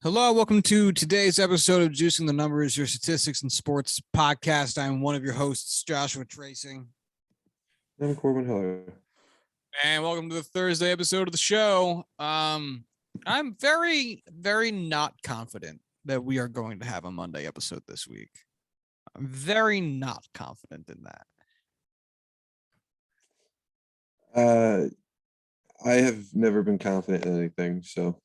Hello, welcome to today's episode of Juicing the Numbers, your statistics and sports podcast. I'm one of your hosts, Joshua Tracing. I'm Corwin. Hello. And welcome to the Thursday episode of the show. I'm very, very not confident that we are going to have a Monday episode this week. I'm very not confident in that. I have never been confident in anything, so.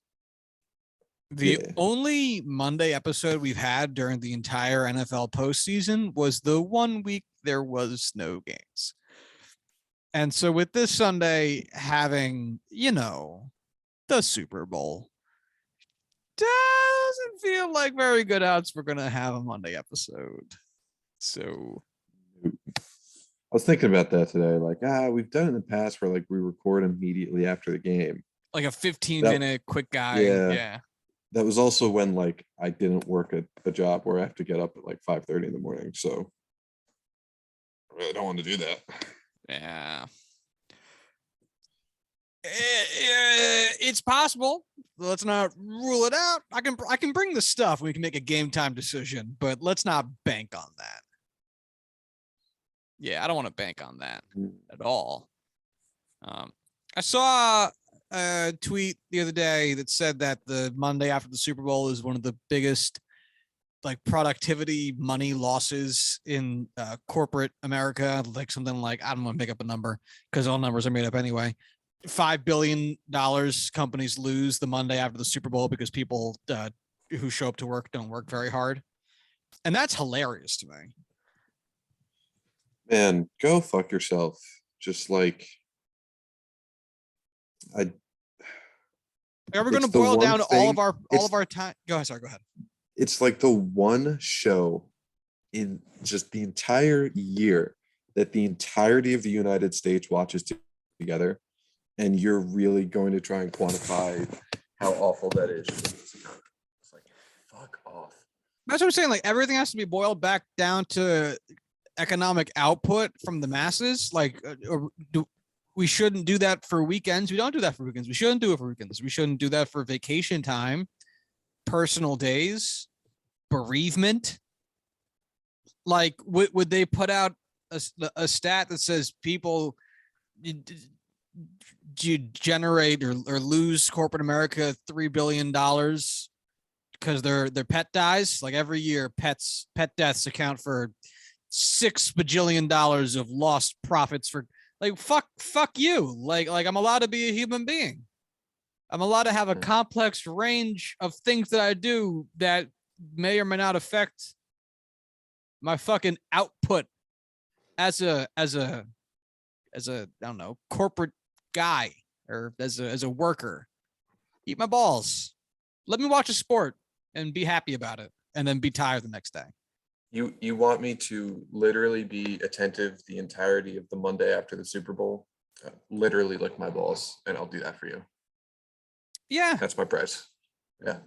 The only Monday episode we've had during the entire NFL postseason was the 1 week there was no games. And so with this Sunday having, the Super Bowl, doesn't feel like very good odds we're going to have a Monday episode. So I was thinking about that today. We've done it in the past where we record immediately after the game. Like a 15-minute quick guy. Yeah. That was also when I didn't work at a job where I have to get up at 5:30 in the morning. So I really don't want to do that. Yeah. It's possible. Let's not rule it out. I can bring the stuff. We can make a game time decision, but let's not bank on that. Yeah, I don't want to bank on that at all. I saw a tweet the other day that said that the Monday after the Super Bowl is one of the biggest productivity money losses in corporate America. Something I don't want to make up a number because all numbers are made up anyway. $5 billion companies lose the Monday after the Super Bowl because people who show up to work don't work very hard. And that's hilarious to me. Man, go fuck yourself. Just are we going to boil down all of our time? Go ahead. It's the one show in just the entire year that the entirety of the United States watches together, and you're really going to try and quantify how awful that is. It's fuck off. That's what I'm saying. Everything has to be boiled back down to economic output from the masses. We shouldn't do that for weekends. We don't do that for weekends. We shouldn't do it for weekends. We shouldn't do that for vacation time, personal days, bereavement. Would they put out a stat that says people you generate or lose corporate America $3 billion because their pet dies? Every year, pet deaths account for $6 bajillion of lost profits for. Fuck you. I'm allowed to be a human being. I'm allowed to have a complex range of things that I do that may or may not affect my fucking output as a I don't know, corporate guy or as a worker. Eat my balls. Let me watch a sport and be happy about it and then be tired the next day. You want me to literally be attentive the entirety of the Monday after the Super Bowl? Literally lick my balls, and I'll do that for you. Yeah. That's my price. Yeah.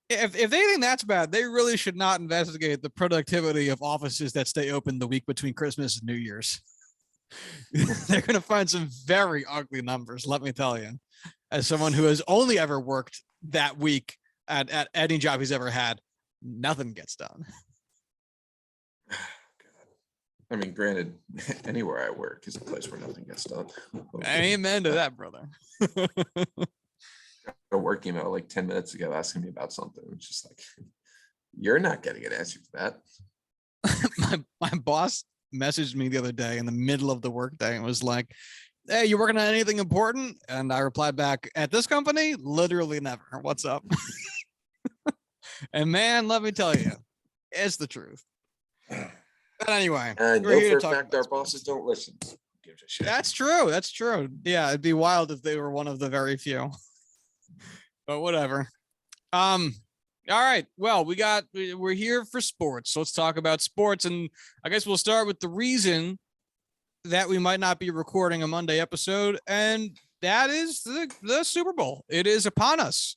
If they think that's bad, they really should not investigate the productivity of offices that stay open the week between Christmas and New Year's. They're going to find some very ugly numbers, let me tell you. As someone who has only ever worked that week at any job he's ever had, nothing gets done. I mean, granted, anywhere I work is a place where nothing gets done. Amen to that, brother. A work email 10 minutes ago asking me about something. It's just you're not getting an answer to that. my boss messaged me the other day in the middle of the workday and was like, "Hey, you working on anything important?" And I replied back, "At this company, literally never. What's up?" And man, let me tell you, it's the truth. But anyway, we're here for a fact our bosses don't listen. That's true. That's true. Yeah, it'd be wild if they were one of the very few. But whatever. All right. Well, we're here for sports. So let's talk about sports. And I guess we'll start with the reason that we might not be recording a Monday episode, and that is the Super Bowl. It is upon us.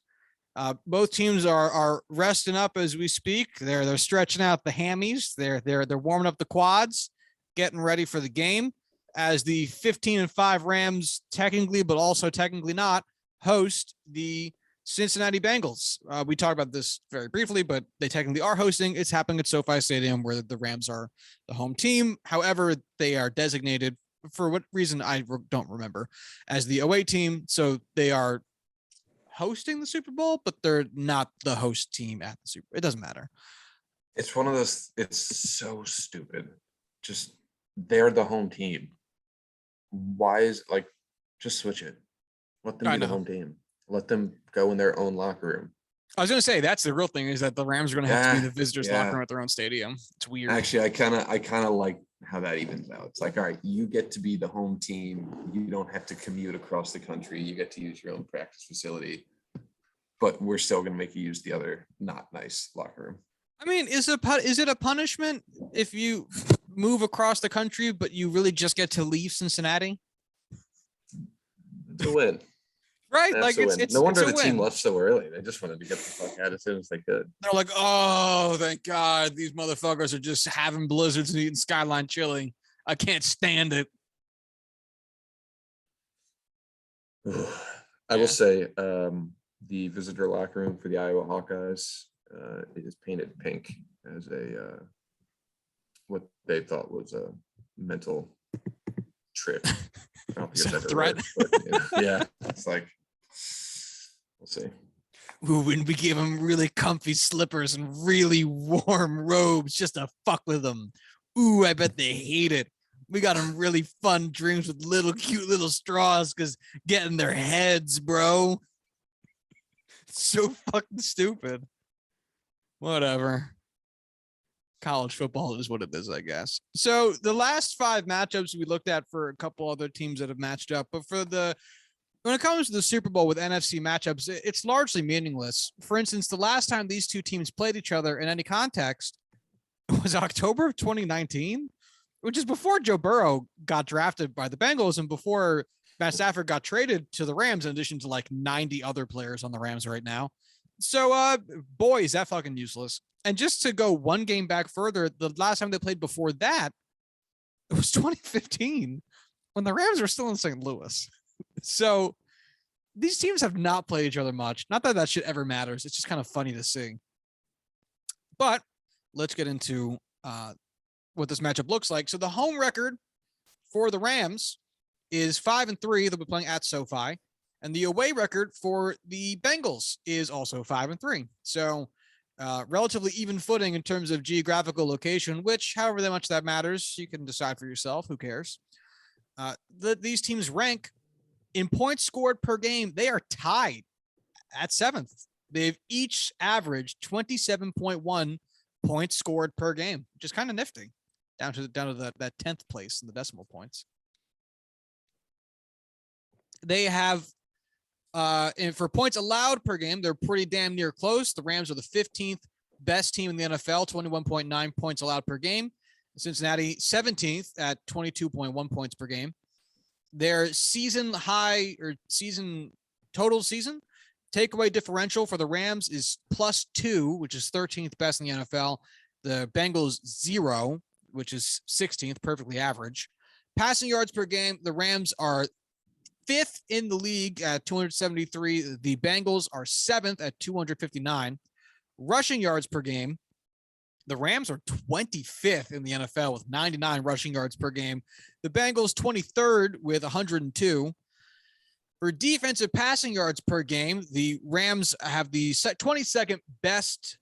Both teams are resting up as we speak. They're stretching out the hammies. They're warming up the quads, getting ready for the game. As the 15-5 Rams technically, but also technically not, host the Cincinnati Bengals. We talked about this very briefly, but they technically are hosting. It's happening at SoFi Stadium where the Rams are the home team. However, they are designated, for what reason I don't remember, as the away team. So they are hosting the Super Bowl, but they're not the host team at the Super Bowl. It doesn't matter. It's one of those, it's so stupid. Just, they're the home team. Why is, like, just switch it. Let them be the home team. Let them go in their own locker room. I was going to say, that's the real thing, is that the Rams are going to have to be the visitors' locker room at their own stadium. It's weird. Actually, I kind of like how that evens out. It's like, all right, you get to be the home team. You don't have to commute across the country. You get to use your own practice facility. But we're still going to make you use the other not nice locker room. I mean, is it a punishment if you move across the country, but you really just get to leave Cincinnati? It's a win. Right? That's like it's no wonder the team left so early. They just wanted to get the fuck out as soon as they could. They're like, oh, thank God, these motherfuckers are just having blizzards and eating Skyline chili. I can't stand it. I will say, the visitor locker room for the Iowa Hawkeyes is painted pink as a what they thought was a mental trip. I don't think it's ever threat. Worked, but, yeah, it's like, we'll see. Ooh, when we gave them really comfy slippers and really warm robes just to fuck with them. Ooh, I bet they hate it. We got them really fun drinks with little cute little straws because getting their heads, bro. It's so fucking stupid. Whatever. College football is what it is, I guess. So the last 5 matchups we looked at for a couple other teams that have matched up, but when it comes to the Super Bowl with NFC matchups, it's largely meaningless. For instance, the last time these two teams played each other in any context was October of 2019, which is before Joe Burrow got drafted by the Bengals and before Matt Stafford got traded to the Rams, in addition to like 90 other players on the Rams right now. So, boy, is that fucking useless. And just to go one game back further, the last time they played before that, it was 2015 when the Rams were still in St. Louis. So these teams have not played each other much. Not that shit ever matters. It's just kind of funny to see. But let's get into what this matchup looks like. So the home record for the Rams is 5-3. They'll be playing at SoFi. And the away record for the Bengals is also 5-3. So relatively even footing in terms of geographical location, which, however much that matters, you can decide for yourself. Who cares? These teams rank in points scored per game. They are tied at 7th. They've each averaged 27.1 points scored per game, which is kind of nifty, down to that 10th place in the decimal points. They have and for points allowed per game, they're pretty damn near close. The Rams are the 15th best team in the NFL, 21.9 points allowed per game. Cincinnati 17th at 22.1 points per game. Their season high or season total season takeaway differential for the Rams is +2, which is 13th best in the NFL. The Bengals 0, which is 16th, perfectly average. Passing yards per game, the Rams are 5th in the league at 273. The Bengals are 7th at 259. Rushing yards per game, the Rams are 25th in the NFL with 99 rushing yards per game. The Bengals 23rd with 102. For defensive passing yards per game, the Rams have the 22nd best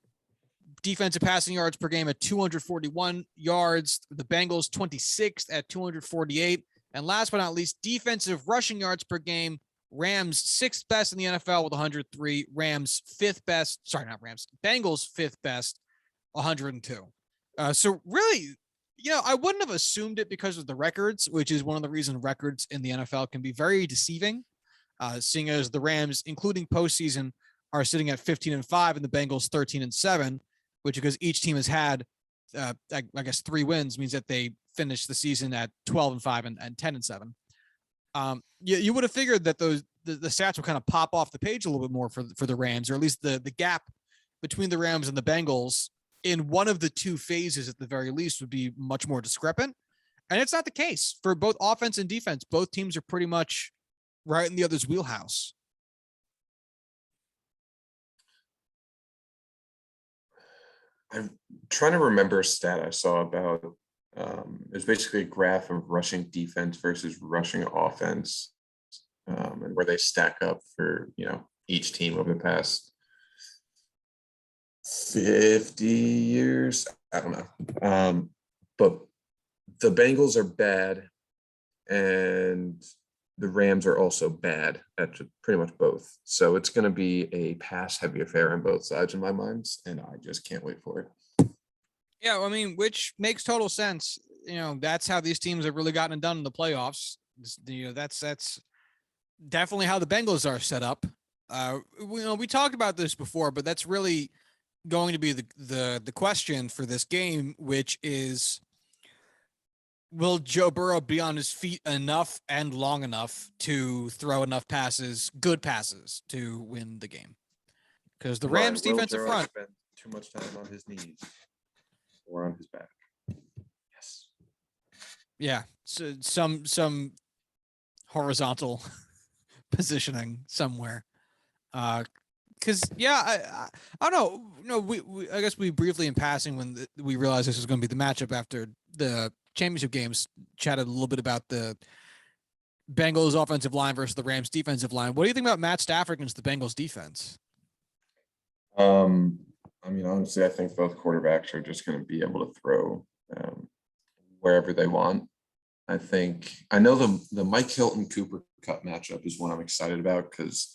defensive passing yards per game at 241 yards. The Bengals 26th at 248. And last but not least, defensive rushing yards per game, Rams 6th best in the NFL with 103. Rams 5th best. Sorry, not Rams. Bengals 5th best, 102. So really, I wouldn't have assumed it because of the records, which is one of the reasons records in the NFL can be very deceiving. Seeing as the Rams, including postseason, are sitting at 15-5 and the Bengals 13-7, which because each team has had, I guess 3 wins means that they finished the season at 12-5 and 10-7. You would have figured that the stats would kind of pop off the page a little bit more for the Rams, or at least the gap between the Rams and the Bengals in one of the 2 phases at the very least would be much more discrepant. And it's not the case for both offense and defense. Both teams are pretty much right in the other's wheelhouse. I'm trying to remember a stat I saw about it was basically a graph of rushing defense versus rushing offense, and where they stack up for each team over the past 50 years. I don't know. But the Bengals are bad and the Rams are also bad at pretty much both. So it's going to be a pass heavy affair on both sides in my mind, and I just can't wait for it. Yeah, I mean, which makes total sense. That's how these teams have really gotten it done in the playoffs. That's definitely how the Bengals are set up. We talked about this before, but that's really going to be the question for this game, which is, will Joe Burrow be on his feet enough and long enough to throw enough passes, good passes, to win the game? Because the Rams defensive front spent too much time on his knees or on his back. Yes. Yeah, so some horizontal positioning somewhere. Because I don't know. No, we I guess we briefly in passing when we realized this was going to be the matchup after the championship games chatted a little bit about the Bengals offensive line versus the Rams defensive line. What do you think about Matt Stafford against the Bengals defense? I mean, honestly, I think both quarterbacks are just going to be able to throw wherever they want. I know the Mike Hilton Cooper Cup matchup is one I'm excited about because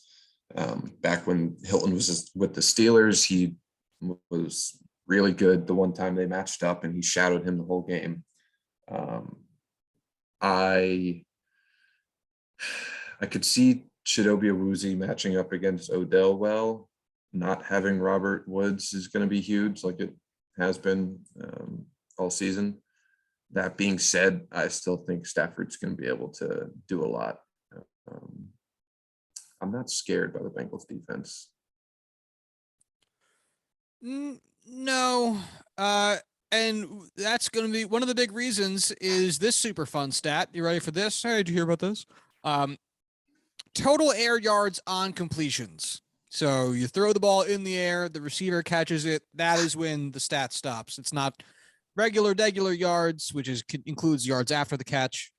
back when Hilton was with the Steelers, he was really good the one time they matched up and he shadowed him the whole game. I could see Chidobe Awuzie matching up against Odell well. Not having Robert Woods is going to be huge, like it has been all season. That being said, I still think Stafford's going to be able to do a lot. I'm not scared by the Bengals defense. No. And that's going to be one of the big reasons is this super fun stat. You ready for this? Hey, did you hear about this? Total air yards on completions. So you throw the ball in the air, the receiver catches it. That is when the stat stops. It's not regular yards, which includes yards after the catch,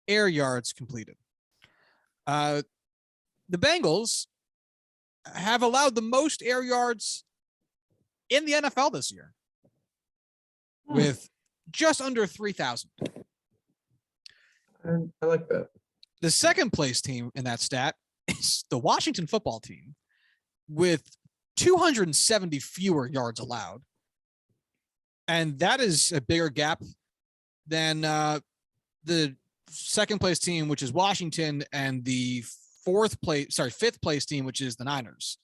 air yards completed. The Bengals have allowed the most air yards in the NFL this year with just under 3,000. I like that. The second place team in that stat is the Washington football team with 270 fewer yards allowed. And that is a bigger gap than the second place team, which is Washington, and the fifth place team, which is the Niners.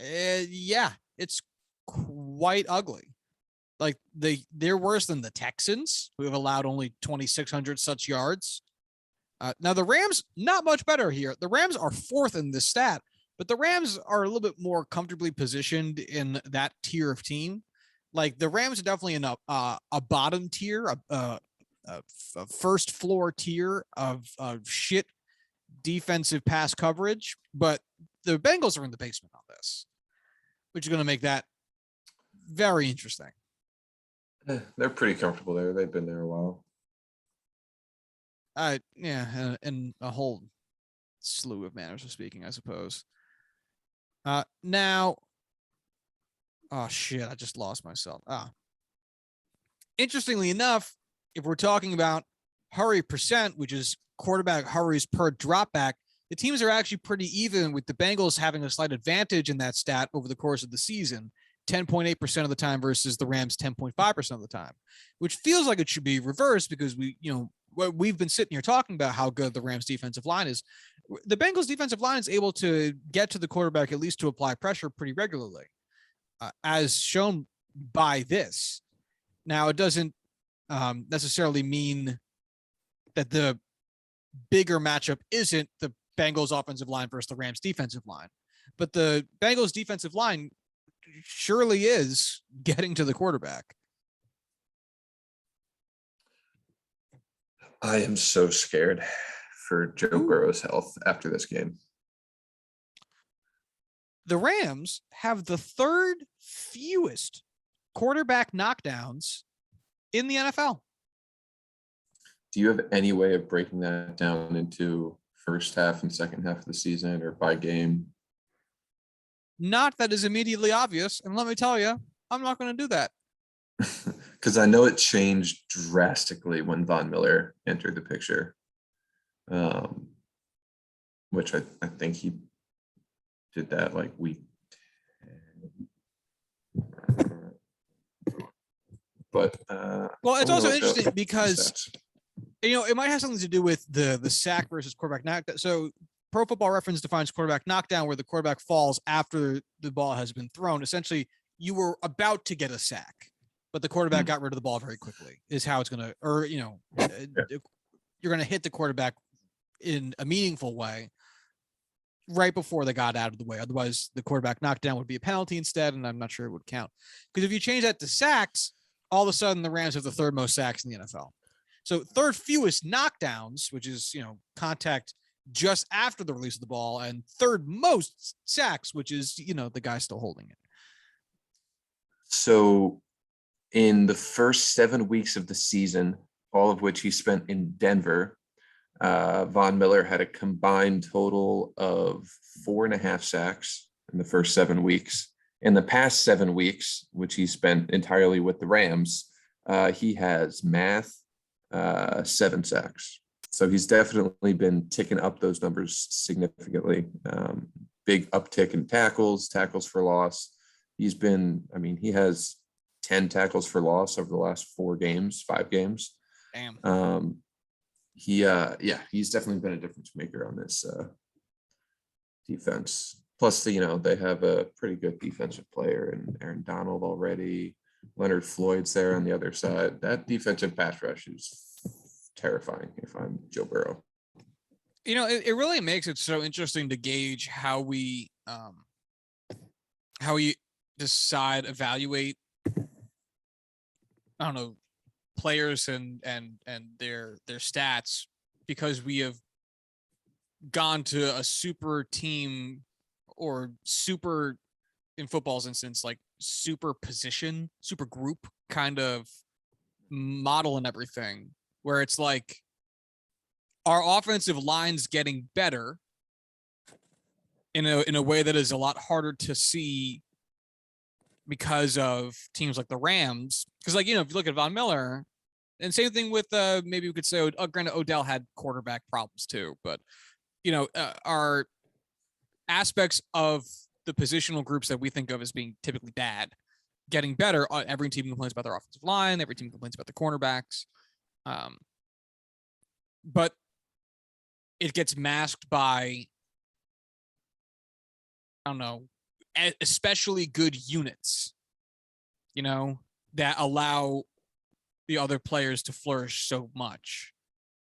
Yeah, it's quite ugly. Like they're worse than the Texans, who have allowed only 2,600 such yards. Now the Rams, not much better here. The Rams are fourth in this stat, but the Rams are a little bit more comfortably positioned in that tier of team. Like the Rams are definitely in a bottom tier, a first floor tier of shit defensive pass coverage, but the Bengals are in the basement on this, which is going to make that very interesting. They're pretty comfortable there. They've been there a while. Yeah, and a whole slew of manners of speaking, I suppose. Now, oh shit, I just lost myself. Interestingly enough, if we're talking about hurry percent, which is quarterback hurries per dropback, the teams are actually pretty even, with the Bengals having a slight advantage in that stat over the course of the season, 10.8% of the time versus the Rams 10.5% of the time, which feels like it should be reversed because we've been sitting here talking about how good the Rams defensive line is. The Bengals defensive line is able to get to the quarterback, at least to apply pressure pretty regularly, as shown by this. Now, it doesn't necessarily mean that the bigger matchup isn't the Bengals offensive line versus the Rams defensive line, but the Bengals defensive line surely is getting to the quarterback. I am so scared for Joe Burrow's health after this game. The Rams have the third fewest quarterback knockdowns in the NFL. Do you have any way of breaking that down into first half and second half of the season or by game? Not that is immediately obvious. And let me tell you, I'm not going to do that. Because I know it changed drastically when Von Miller entered the picture, which I think he did that like week 10. But well, it's I also don't know interesting about because stats. it might have something to do with the sack versus quarterback knockdown. So Pro Football Reference defines quarterback knockdown where the quarterback falls after the ball has been thrown. Essentially, you were about to get a sack, but the quarterback got rid of the ball very quickly is how it's going to, or, you're going to hit the quarterback in a meaningful way right before they got out of the way. Otherwise, the quarterback knockdown would be a penalty instead, and I'm not sure it would count. Because if you change that to sacks, all of a sudden the Rams have the third most sacks in the NFL. So third fewest knockdowns, which is, contact just after the release of the ball, and third most sacks, which is, the guy still holding it. So in the first 7 weeks of the season, all of which he spent in Denver, Von Miller had a combined total of 4.5 sacks in the first 7 weeks. In the past 7 weeks, which he spent entirely with the Rams, he has 7 sacks. So he's definitely been ticking up those numbers significantly. Big uptick in tackles for loss. He has 10 tackles for loss over the last 5 games. Damn. He's definitely been a difference maker on this defense. Plus, they have a pretty good defensive player in Aaron Donald already. Leonard Floyd's there on the other side. That defensive pass rush is terrifying if I'm Joe Burrow. It really makes it so interesting to gauge how we evaluate, I don't know, players and their stats, because we have gone to a super team or super, in football's instance, like super position, super group kind of model and everything, where it's like our offensive line's getting better in a way that is a lot harder to see because of teams like the Rams. Because, if you look at Von Miller, and same thing with maybe we could say, granted, Odell had quarterback problems too, but our aspects of the positional groups that we think of as being typically bad getting better. Every team complains about their offensive line. Every team complains about the cornerbacks. But it gets masked by, I don't know, especially good units, that allow the other players to flourish so much,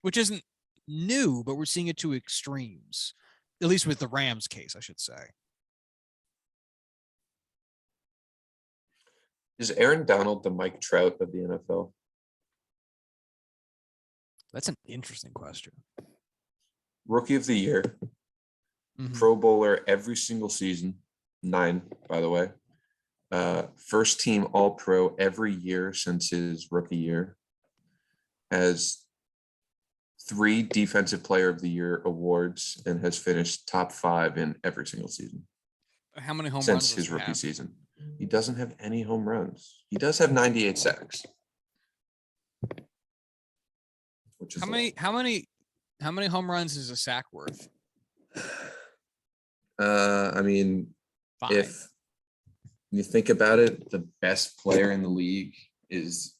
which isn't new, but we're seeing it to extremes, at least with the Rams case, I should say. Is Aaron Donald the Mike Trout of the NFL? That's an interesting question. Rookie of the year, Pro Bowler every single season, 9, by the way. First team All-Pro every year since his rookie year. Has 3 Defensive Player of the Year awards and has finished top 5 in every single season. How many home runs since his rookie season? He doesn't have any home runs. He does have 98 sacks. Which is how many home runs is a sack worth? Five. If you think about it, the best player in the league is,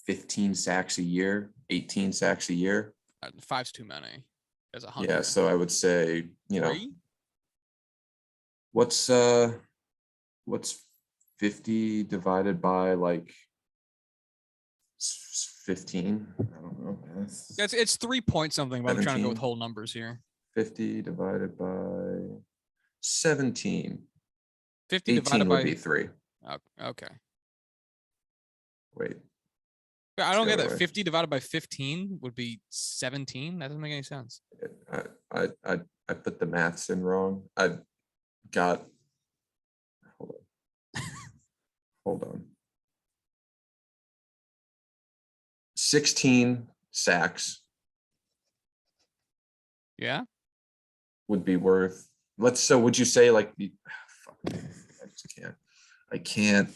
15 sacks a year, 18 sacks a year. 5's too many. As a 100. Yeah, so I would say, 3? What's 50 divided by 15? I don't know. It's 3 point something, but 17. I'm trying to go with whole numbers here. 50 divided by 17. 50 18 divided would by be 3. Okay. Wait. I don't get that. 50 divided by 15 would be 17. That doesn't make any sense. I put the maths in wrong. got, hold on. 16 sacks Yeah. would be worth. So would you say like fuck, I can't.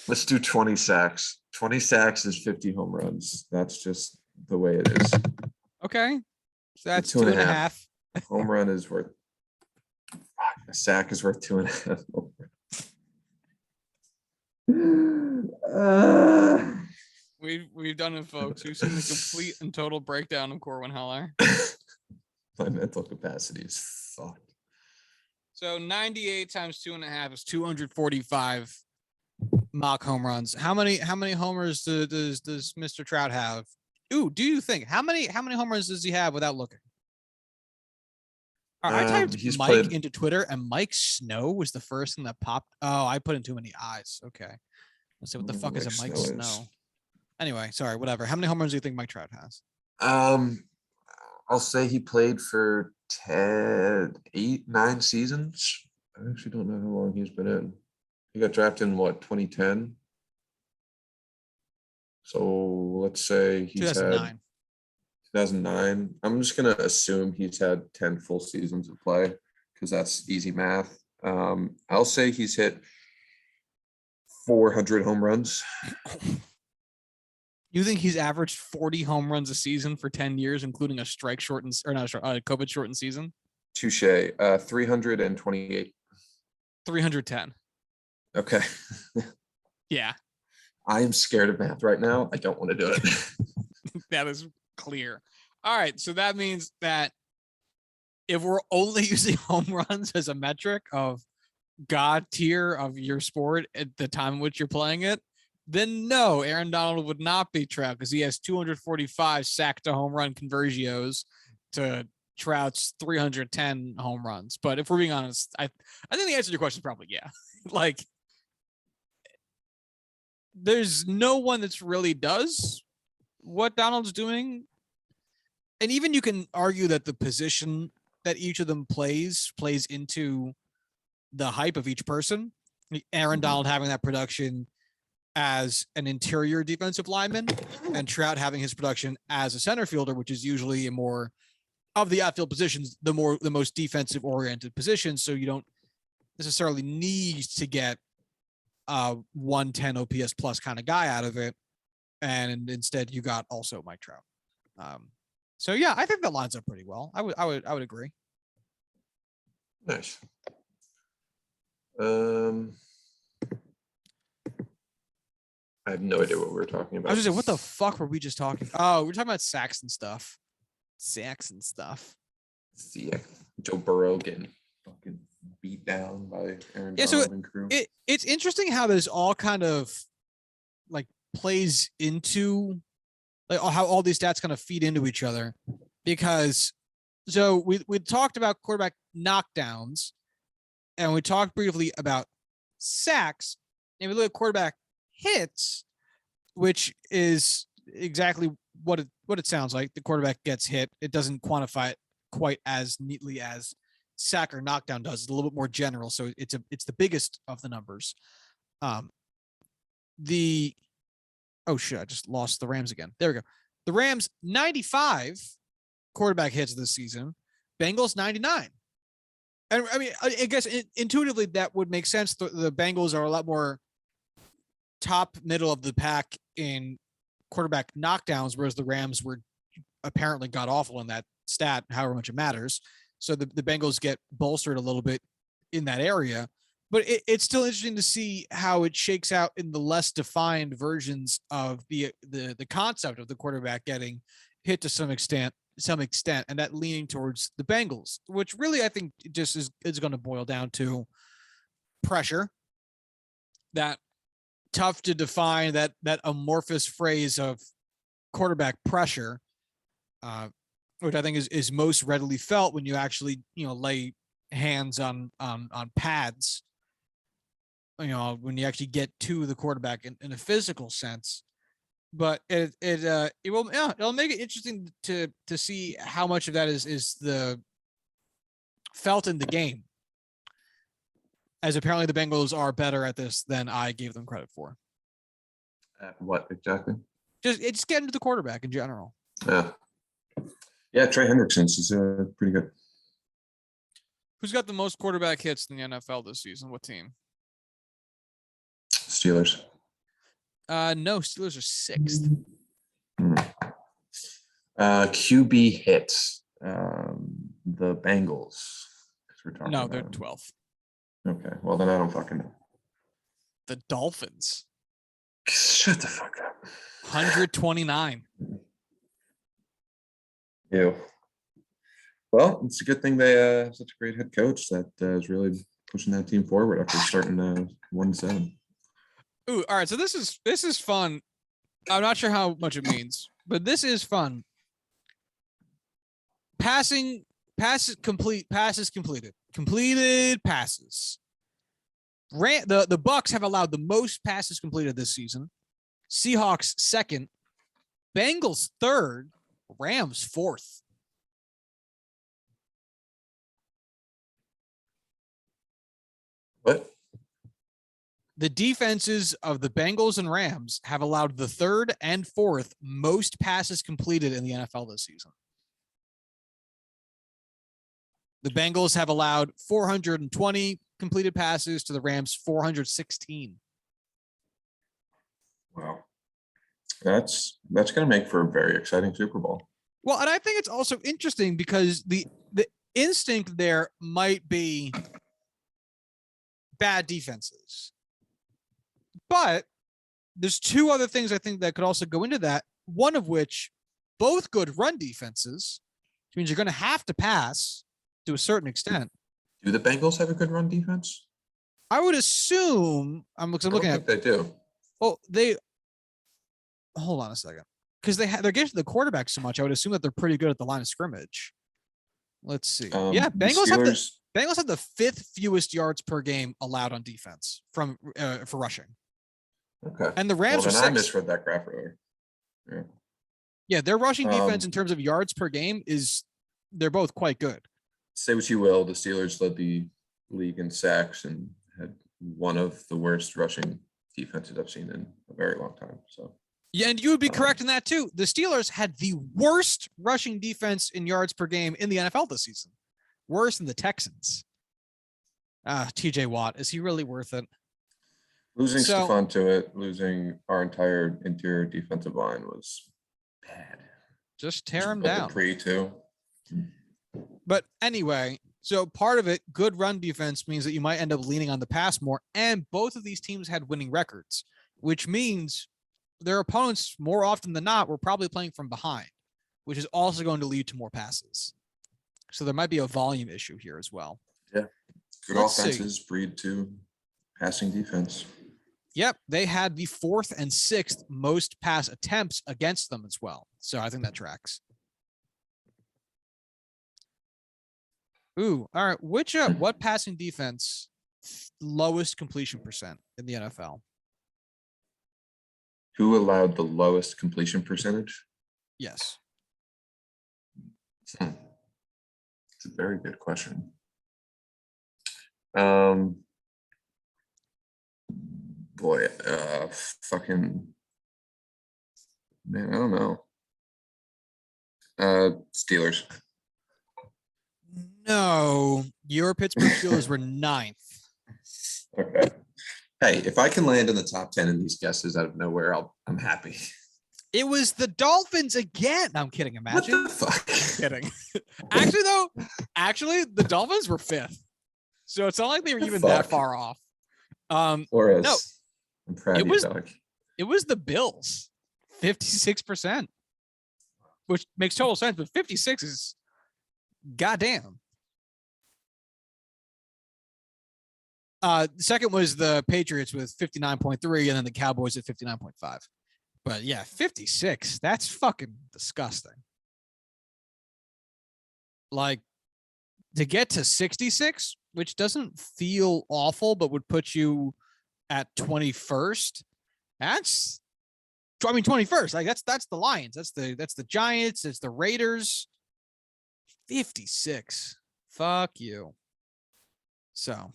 Let's do 20 sacks. 20 sacks is 50 home runs. That's just the way it is. Okay. So that's Two and a 2.5. half. Home run is worth. A sack is worth 2.5. We've done it, folks. We've seen the complete and total breakdown of Corwin Heller. My mental capacity is fucked. So 98 times 2.5 is 245 mock home runs. How many homers does Mr. Trout have? Ooh, do you think how many home runs does he have without looking? All right, I typed He's Mike played- into Twitter, and Mike Snow was the first thing that popped. Oh, I put in too many eyes. Okay, let's see what the fuck is a Mike Snow. Anyway, sorry, whatever. How many home runs do you think Mike Trout has? I'll say he played for 10, 8, 9 seasons. I actually don't know how long he's been in. He got drafted in what, 2010? So let's say he's 2009. had 2009. I'm just gonna assume he's had 10 full seasons of play because that's easy math. I'll say he's hit 400 home runs. You think he's averaged 40 home runs a season for 10 years, including a strike shortened or not a COVID shortened season? Touche. 328. 310. Okay. Yeah, I am scared of math right now. I don't want to do it. that is clear. All right, so that means that if we're only using home runs as a metric of God tier of your sport at the time in which you're playing it, then no, Aaron Donald would not be Trout because he has 245 sack to home run convergios to Trout's 310 home runs. But if we're being honest, I think the answer to your question is probably yeah. Like, there's no one that's really does what Donald's doing. And even you can argue that the position that each of them plays into the hype of each person. Aaron Donald having that production as an interior defensive lineman and Trout having his production as a center fielder, which is usually a more of the outfield positions, the most defensive oriented position. So you don't necessarily need to get 110 OPS plus kind of guy out of it. And instead you got also Mike Trout. So yeah, I think that lines up pretty well. I would agree. Nice. I have no idea what we were talking about. I was just saying, what the fuck were we just talking? Oh, we're talking about sacks and stuff. Sacks and stuff. See, Joe Burrow getting fucking beat down by Aaron Yeah, Donald so and crew. It's interesting how this all kind of like plays into like how all these stats kind of feed into each other, because so we talked about quarterback knockdowns and we talked briefly about sacks, and we look at quarterback hits, which is exactly what it sounds like. The quarterback gets hit. It doesn't quantify it quite as neatly as sack or knockdown does. It's a little bit more general, so it's the biggest of the numbers. Oh shit, I just lost the Rams again. There we go. The Rams 95 quarterback hits this season. Bengals 99. And I mean, I guess intuitively that would make sense. The Bengals are a lot more top middle of the pack in quarterback knockdowns, whereas the Rams were apparently god awful in that stat, however much it matters. So the Bengals get bolstered a little bit in that area. But it's still interesting to see how it shakes out in the less defined versions of the concept of the quarterback getting hit to some extent, and that leaning towards the Bengals, which really I think just is going to boil down to pressure. That tough to define, that amorphous phrase of quarterback pressure, which I think is most readily felt when you actually lay hands on pads. When you actually get to the quarterback in a physical sense, but it'll make it interesting to see how much of that is the felt in the game as apparently the Bengals are better at this than I gave them credit for. What exactly? Just get into the quarterback in general. Yeah, Trey Hendrickson's is pretty good. Who's got the most quarterback hits in the NFL this season? What team? Steelers. No, Steelers are 6th. QB hits. The Bengals. No, they're 12th. Okay, well then I don't fucking know. The Dolphins. Shut the fuck up. 129. Ew. Well, it's a good thing they have such a great head coach that is really pushing that team forward after starting 1-7. Ooh, all right. So this is fun. I'm not sure how much it means, but this is fun. Passes completed. Completed passes. The Bucks have allowed the most passes completed this season. Seahawks 2nd. Bengals 3rd. Rams 4th. What? The defenses of the Bengals and Rams have allowed the 3rd and 4th most passes completed in the NFL this season. The Bengals have allowed 420 completed passes to the Rams 416. Wow. That's going to make for a very exciting Super Bowl. Well, and I think it's also interesting because the instinct there might be bad defenses. But there's 2 other things I think that could also go into that. One of which, both good run defenses, which means you're going to have to pass to a certain extent. Do the Bengals have a good run defense? I would assume I'm looking at. They do. Well, hold on a second, because they're getting to the quarterback so much. I would assume that they're pretty good at the line of scrimmage. Let's see. Yeah, Bengals have the 5th fewest yards per game allowed on defense for rushing. Okay. And the Rams are 6th. I misread that graph earlier. Yeah, their rushing defense in terms of yards per game they're both quite good. Say what you will, the Steelers led the league in sacks and had one of the worst rushing defenses I've seen in a very long time. So yeah, and you would be correct in that too. The Steelers had the worst rushing defense in yards per game in the NFL this season. Worse than the Texans. TJ Watt, is he really worth it? Losing Stephon Tuitt, losing our entire interior defensive line was bad. Just tear him down. Too. But anyway, so part of it, good run defense means that you might end up leaning on the pass more. And both of these teams had winning records, which means their opponents, more often than not, were probably playing from behind, which is also going to lead to more passes. So there might be a volume issue here as well. Yeah. Good offenses breed to passing defense. Yep. They had the 4th and 6th most pass attempts against them as well. So I think that tracks. Ooh, all right. What passing defense lowest completion percent in the NFL? Who allowed the lowest completion percentage? Yes. It's a very good question. Fucking man, I don't know. Steelers. No, your Pittsburgh Steelers were 9th. Okay. Hey, if I can land in the top 10 in these guesses out of nowhere, I'm happy. It was the Dolphins again. No, I'm kidding. Imagine. What the fuck? I'm kidding. Actually, the Dolphins were 5th. So it's not like they were even that far off. I'm proud of you, dog. It was the Bills, 56%, which makes total sense, but 56 is goddamn. The second was the Patriots with 59.3, and then the Cowboys at 59.5. But yeah, 56. That's fucking disgusting. Like, to get to 66, which doesn't feel awful, but would put you at 21st. That's 21st. Like that's the Lions. That's the Giants. It's the Raiders. 56. Fuck you. So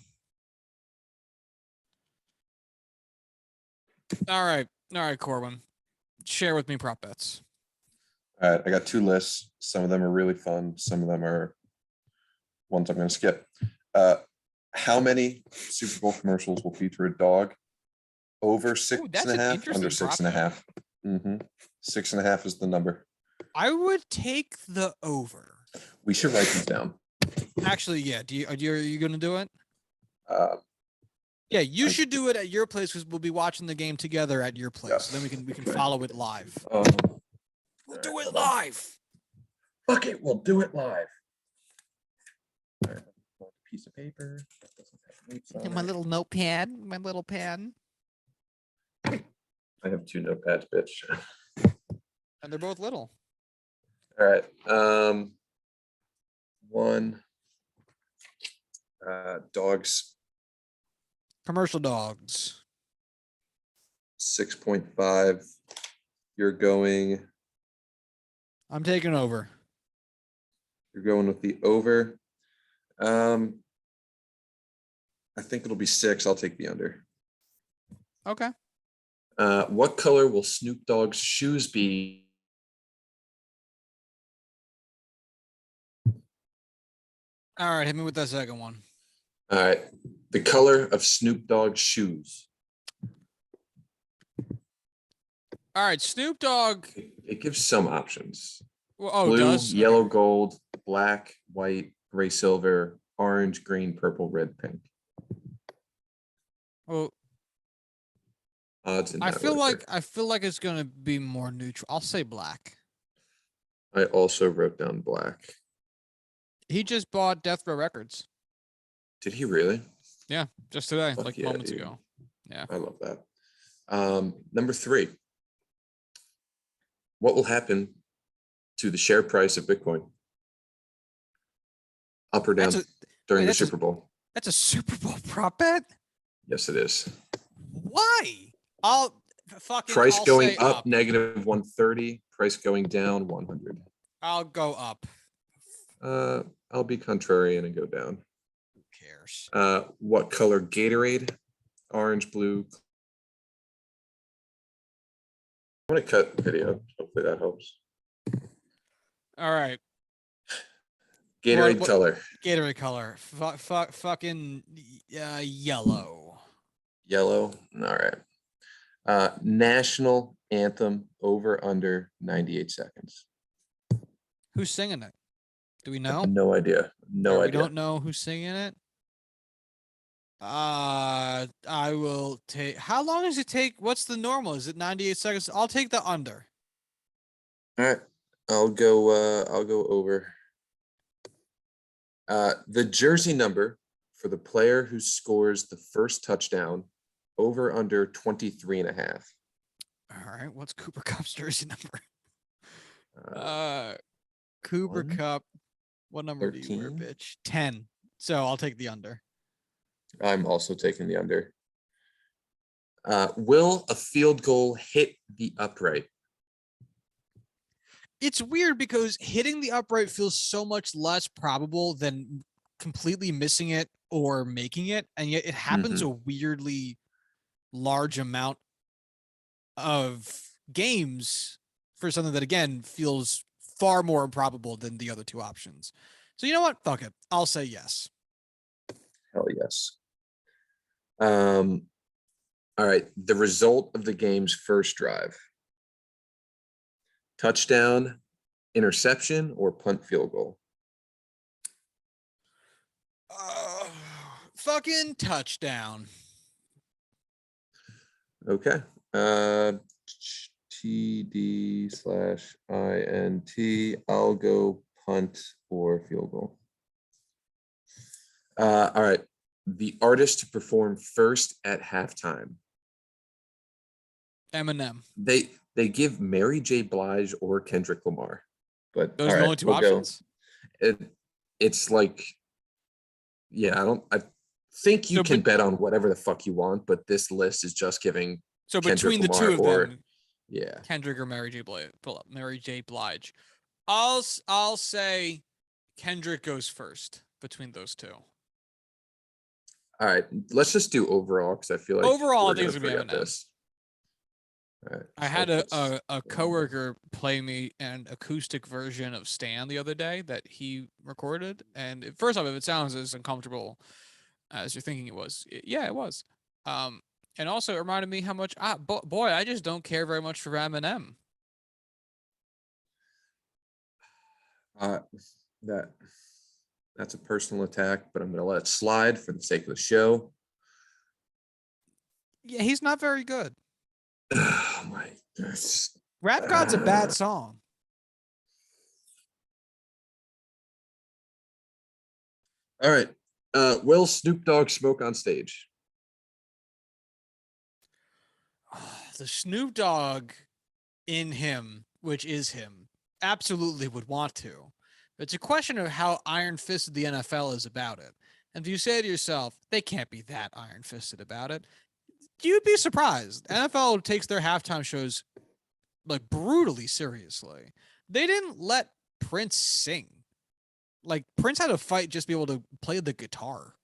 All right, Corwin. Share with me prop bets. All right, I got 2 lists. Some of them are really fun. Some of them are ones I'm going to skip. How many Super Bowl commercials will feature a dog? Over six Ooh, and that's a an half, interesting under six prop and a bet. half. 6.5 is the number. I would take the over. We should write these down. Actually, yeah. Are you going to do it? Uh, Yeah, you should do it at your place because we'll be watching the game together at your place. Yes. So then we can follow it live. we'll Do it live. Fuck it, we'll do it live. All right, piece of paper. That doesn't have notes on My it. little notepad. My little pen. I have 2 notepads, bitch. And they're both little. All right. One. Dogs Commercial dogs. 6.5. You're going I'm taking over. with the over. I think it'll be 6. I'll take the under. Okay. What color will Snoop Dogg's shoes be? All right, hit me with that second one. All right. The color of Snoop Dogg's shoes. All right, Snoop Dogg. It gives some options. Well, oh, Blue, it does? yellow, Okay. gold, black, white, gray, silver, orange, green, purple, red, pink. Well, Odds in I that feel order. like it's gonna be more neutral. I'll say black. I also wrote down black. He just bought Death Row Records. Did he really? Yeah, just today, Fuck like yeah, moments dude. ago. Yeah. I love that. Number 3. What will happen to the share price of Bitcoin? Up or down during the Super Bowl? That's a Super Bowl prop bet? Yes, it is. Why? I'll Price I'll going say up, negative 130. Price going down, 100. I'll go up. I'll be contrarian and go down. Who cares? What color Gatorade? Orange, blue. I'm gonna cut the video. Hopefully that helps. All right. Gatorade color. Gatorade color. Fucking yellow. Yellow. All right. National anthem over under 98 seconds. Who's singing it? Do we know? No idea. No We idea. don't know who's singing it. I will take. How long does it take? What's the normal? Is it 98 seconds? I'll take the under. All right. I'll go over. The jersey number for the player who scores the first touchdown, over under 23.5. All right. What's Cooper Cup's jersey number? Uh, Cooper 1, Cup. What number 13? do you wear, bitch? 10. So I'll take the under. I'm also taking the under. Will a field goal hit the upright? It's weird because hitting the upright feels so much less probable than completely missing it or making it, and yet it happens a weirdly large amount of games for something that again feels far more improbable than the other 2 options. So you know what? Fuck it. I'll say yes. Hell yes. All right. The result of the game's first drive. Touchdown, interception, or punt field goal? Fucking touchdown. Okay. TD/INT. I'll go punt or field goal. All right. The artist to perform first at halftime. Eminem. They give Mary J. Blige or Kendrick Lamar, but Those are the only 2 options. It's like, yeah, I think you can bet on whatever the fuck you want, but this list is just giving. So Kendrick between the Lamar 2 of them, yeah, Kendrick or Mary J. Blige. I'll say Kendrick goes first between those 2. All right, let's just do overall because I feel like overall I we're think gonna it's gonna be forget Eminem. this. All right, I so had puts a coworker play me an acoustic version of Stan the other day that he recorded, and first off, if it sounds as uncomfortable as you're thinking it was, yeah, it was. Um, and also it reminded me how much, boy, I just don't care very much for Eminem. Uh, that that's a personal attack, but I'm gonna let it slide for the sake of the show. Yeah, he's not very good. Oh my goodness. Rap God's a bad song. All right. Will Snoop Dogg smoke on stage? The Snoop Dogg in him, which is him, absolutely would want to. It's a question of how iron fisted the NFL is about it. And if you say to yourself, they can't be that iron fisted about it, you'd be surprised. NFL takes their halftime shows like brutally seriously. They didn't let Prince sing. Like Prince had to fight just to be able to play the guitar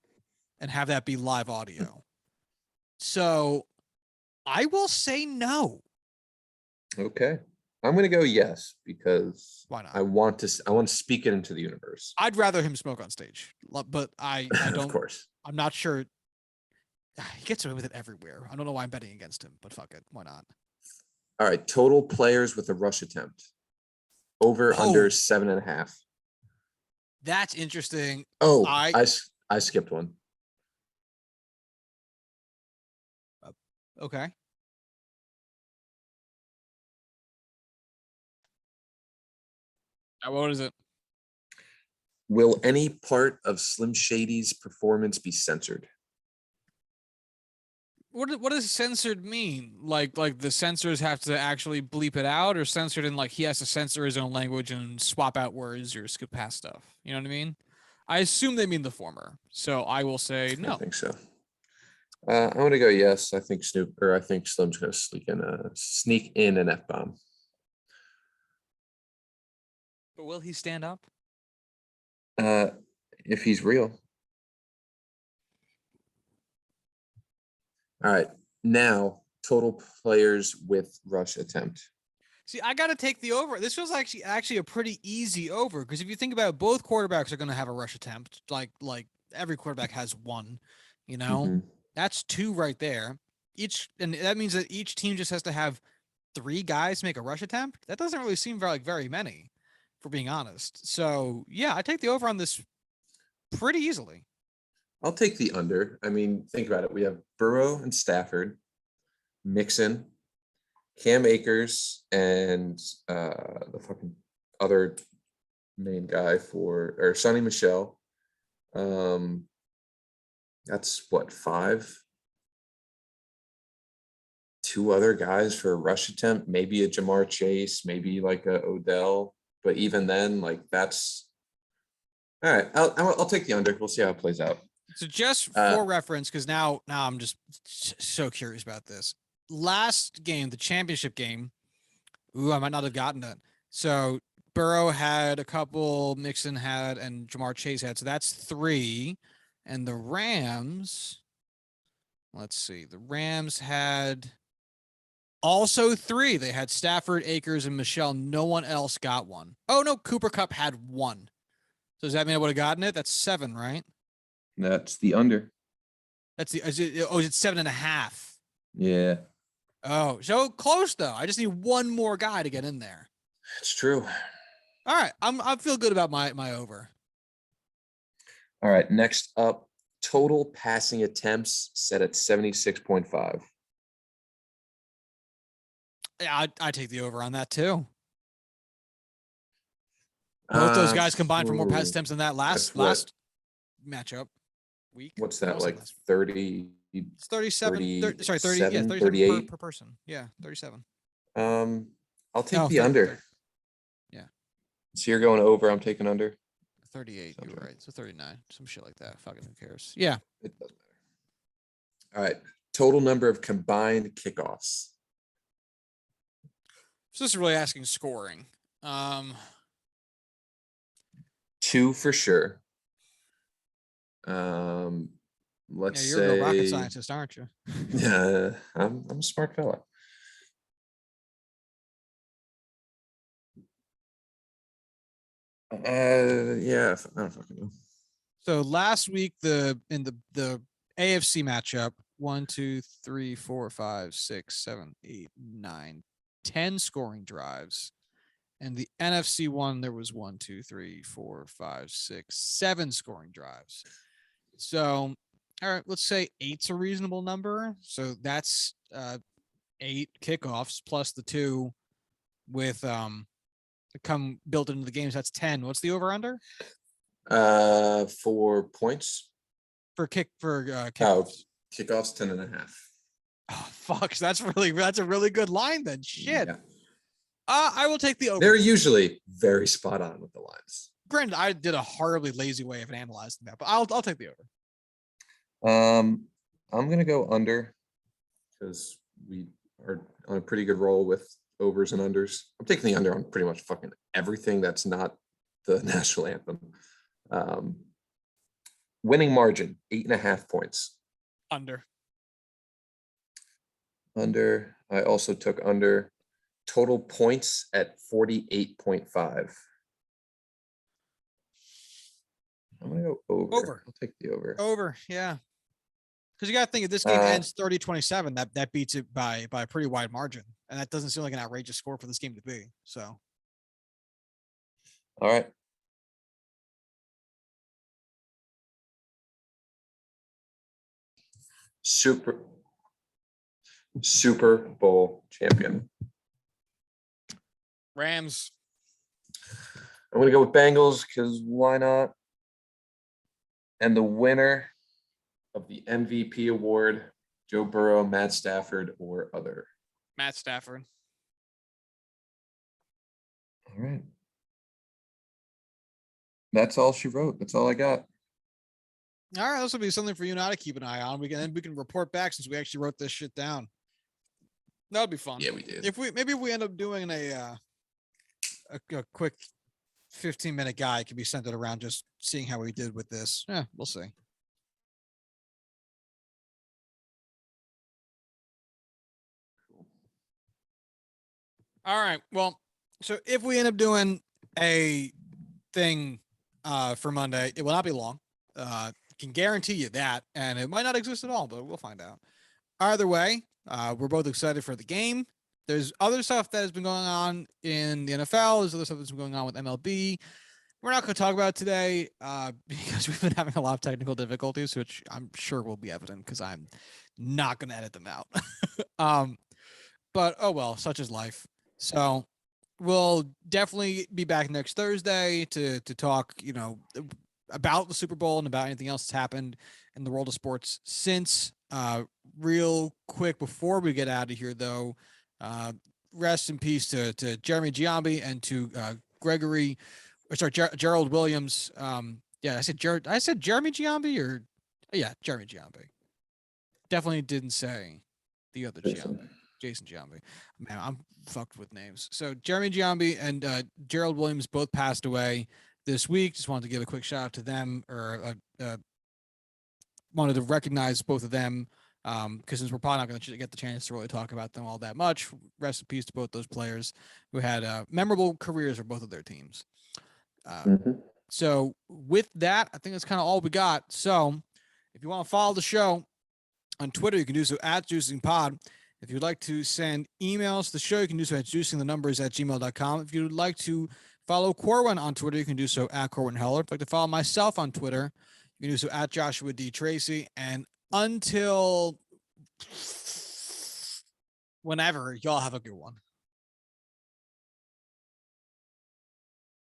and have that be live audio. So I will say no. Okay. I'm gonna go yes because Why not? I want to speak it into the universe. I'd rather him smoke on stage, but I Of don't. course. I'm not sure. He gets away with it everywhere. I don't know why I'm betting against him, but fuck it. Why not? All right. Total players with a rush attempt. Over Oh. under 7.5. That's interesting. Oh, I I skipped one. okay. What is it? Will any part of Slim Shady's performance be censored? What does censored mean? Like the censors have to actually bleep it out, or censored in like he has to censor his own language and swap out words or skip past stuff. You know what I mean? I assume they mean the former. So I will say I no. think so. I'm gonna go yes. I think I think Slim's gonna sneak in an F-bomb. But will he stand up? If he's real. All right. Now, total players with rush attempt. See, I got to take the over. This feels actually a pretty easy over because if you think about it, both quarterbacks are going to have a rush attempt. Like every quarterback has one. You know, Mhm. that's two right there. And that means that each team just has to have three guys make a rush attempt. That doesn't really seem very many, for being honest. So yeah, I take the over on this pretty easily. I'll take the under. I mean, think about it. We have Burrow and Stafford, Mixon, Cam Akers, and the fucking other main guy or Sonny Michelle. That's what, 5? 2 other guys for a rush attempt, maybe a Jamar Chase, maybe like a Odell, but even then, like that's all right. I'll take the under. We'll see how it plays out. So just for reference, because now I'm just so curious about this. Last game, the championship game. Ooh, I might not have gotten it. So Burrow had a couple, Mixon had, and Jamar Chase had. So that's 3. And the Rams, let's see. The Rams had also 3. They had Stafford, Akers, and Michelle. No one else got one. Oh no, Cooper Kupp had 1. So does that mean I would have gotten it? That's 7, right? That's the under. That's the is it 7.5? Yeah, Oh, so close though. I just need one more guy to get in there. it's true. All right, I feel good about my over. All right, next up, total passing attempts set at 76.5. Yeah, I take the over on that too. Both those guys combined for more pass attempts than that last matchup week. What's that, like last 30? It's 37. 30, 37, 37 38? per person. Yeah, 37. I'll take No, the under. 30. Yeah. So you're going over, I'm taking under. 38, you were right. So 39, some shit like that. Fucking who cares? Yeah. It doesn't matter. All right, total number of combined kickoffs. So this is really asking scoring. 2 for sure. Let's You're a real rocket say scientist, aren't you? yeah, I'm a smart fella. Yeah, I don't fucking know. So last week, in the AFC matchup, 1, 2, 3, 4, 5, 6, 7, 8, 9, 10 scoring drives. And the NFC one, there was 1, 2, 3, 4, 5, 6, 7 scoring drives. So, all right, let's say 8's a reasonable number. So that's 8 kickoffs plus the 2 with come built into the games. That's 10. What's the over under For points, for oh, kickoffs? kickoffs 10.5. Oh fuck, that's a really good line then. Shit. Yeah. I will take the over. They're usually very spot on with the lines. Granted, I did a horribly lazy way of analyzing that, but I'll take the over. I'm gonna go under because we are on a pretty good roll with overs and unders. I'm taking the under on pretty much fucking everything that's not the national anthem. Winning margin 8.5 points. Under. Under. I also took under. Total points at 48.5. I'm gonna go over. Over. I'll take the over. Over, yeah. Because you got to think if this game ends 30-27, that beats it by a pretty wide margin, and that doesn't seem like an outrageous score for this game to be. So, All right. Super Bowl champion. Rams. I'm gonna go with Bengals because why not? And the winner of the MVP award, Joe Burrow, Matt Stafford, or other. Matt Stafford. All right. That's all she wrote. That's all I got. All right, this will be something for you and I to keep an eye on. We can report back since we actually wrote this shit down. That would be fun. Yeah, we did. If we end up doing a quick 15-minute guide, can be sent it around, just seeing how we did with this. Yeah, we'll see. All right. Well, so if we end up doing a thing for Monday, it will not be long. Can guarantee you that, and it might not exist at all, but we'll find out. Either way, we're both excited for the game. There's other stuff that has been going on in the NFL. There's other stuff that's been going on with MLB. We're not going to talk about it today because we've been having a lot of technical difficulties, which I'm sure will be evident because I'm not going to edit them out. But oh well, such is life. So we'll definitely be back next Thursday to talk, about the Super Bowl and about anything else that's happened in the world of sports since. Real quick before we get out of here, though, rest in peace to Jeremy Giambi and to Gerald Williams. I said Jeremy Giambi Jeremy Giambi. Definitely didn't say the other Giambi. Jason Giambi. Man, I'm fucked with names. So Jeremy Giambi and Gerald Williams both passed away this week. Just wanted to give a quick shout out to them, or wanted to recognize both of them because since we're probably not going to get the chance to really talk about them all that much, rest in peace to both those players who had memorable careers for both of their teams. So with that, I think that's kind of all we got. So if you want to follow the show on Twitter, you can do so at JuicingPod. If you'd like to send emails to the show, you can do so at juicingthenumbers@gmail.com. If you'd like to follow Corwin on Twitter, you can do so at Corwin Heller. If you'd like to follow myself on Twitter, you can do so at Joshua D. Tracy. And until whenever, y'all have a good one.